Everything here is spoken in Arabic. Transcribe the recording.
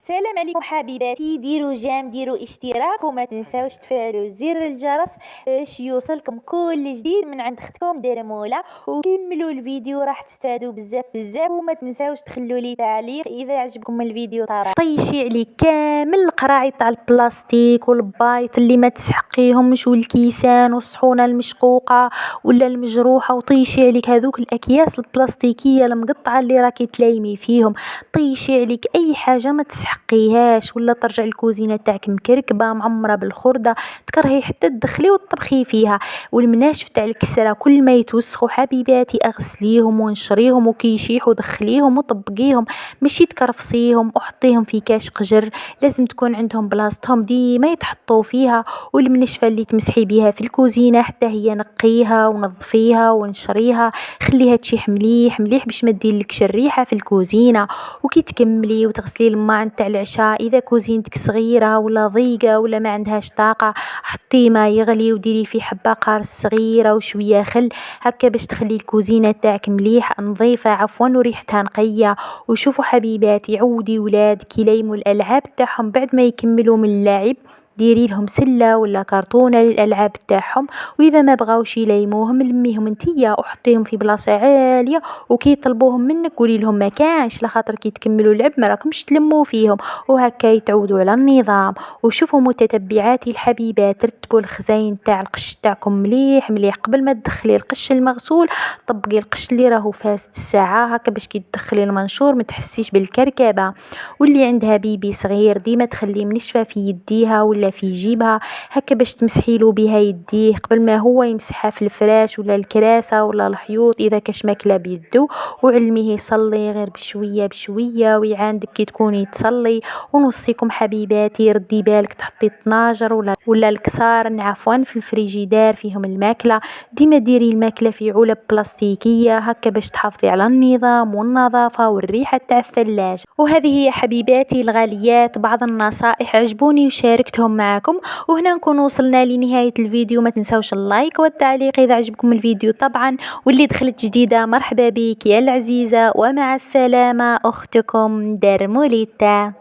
السلام عليكم حبيباتي، ديروا جيم، ديروا اشتراك وما تنساوش تفعلوا زر الجرس باش يوصلكم كل جديد من عند اختكم درموله. وكملوا الفيديو راح تستفادوا بزاف بزاف، وما تنساوش تخلوا لي تعليق اذا عجبكم الفيديو. طيشي عليه كامل القراعي تاع البلاستيك والبايط اللي ما تسحقيهمش والكيسان والصحونه المشقوقه ولا المجروحه، وطيشي عليك هذوك الاكياس البلاستيكيه المقطعه اللي راكي تلايمي فيهم. طيشي عليك اي حاجه ما تسحقيهاش، ولا ترجع الكوزينه تاعك مكركبه معمره بالخرده تكرهي حتى تدخلي وتطبخي فيها. والمناشف تاع الكسره كل ما يتوسخوا حبيباتي اغسليهم ونشريهم وكيشيحوا دخليهم وطبقيهم، ماشي تكرفصيهم وحطيهم في كاش قجر. لازم تكون عندهم بلاصتهم ديما يتحطوا فيها. والمنشفه اللي تمسحي بها في الكوزينه حتى هي نقيها ونظفيها ونشريها، خليها تشيح مليح مليح باش ما ديرلكش الريحه في الكوزينه. وكي تكملي وتغسلي الماعن تاع العشاء، اذا كوزينتك صغيره ولا ضيقه ولا ما عندهاش طاقه، حطي ماء يغلي وديري فيه حبه قارص صغيره وشويه خل هكا باش تخلي الكوزينه تاعك مليح نظيفه عفوا وريحتها نقيه. وشوفوا حبيباتي، عودي ولادك يليموا الالعاب تاعهم بعد ما يكملوا من اللعب، ديري لهم سله ولا كرتونه للالعاب تاعهم. واذا ما بغاوش يليموهم لميهم انتيا وحطيهم في بلاصه عاليه، وكي يطلبوهم منك قولي لهم ما كانش، لخاطر كي تكملوا اللعب ما راكمش تلموا فيهم، وهكا يتعودوا على النظام. وشوفوا متتبعاتي الحبيبات، رتبوا الخزاين تاع القش تاعكم مليح مليح قبل ما تدخلي القش المغسول. طبقي القش اللي راهو فاسد الساعه هكا باش كي تدخلي المنشور ما تحسيش بالكركبه. واللي عندها بيبي صغير ديما تخليه منشفه في يديها ولا في جيبها هكا باش تمسحيلو بها يديه قبل ما هو يمسحها في الفراش ولا الكراسه ولا الحيوط اذا كاش ماكله بيدو. وعلميه يصلي غير بشويه بشويه ويعاندك كي تكوني تصلي. ونوصيكم حبيباتي ردي بالك تحطي الطناجر ولا الكسار عفوا في الفريجيدار فيهم الماكله، ديما ديري الماكله في علب بلاستيكيه هكا باش تحافظي على النظام والنظافه والريحه تاع الثلاجه. وهذه هي حبيباتي الغاليات بعض النصائح عجبوني وشاركتهم معكم. وهنا نكون وصلنا لنهايه الفيديو. ما تنسوش اللايك والتعليق اذا عجبكم الفيديو طبعا، واللي دخلت جديده مرحبا بك يا العزيزه، ومع السلامه اختكم درموليتا.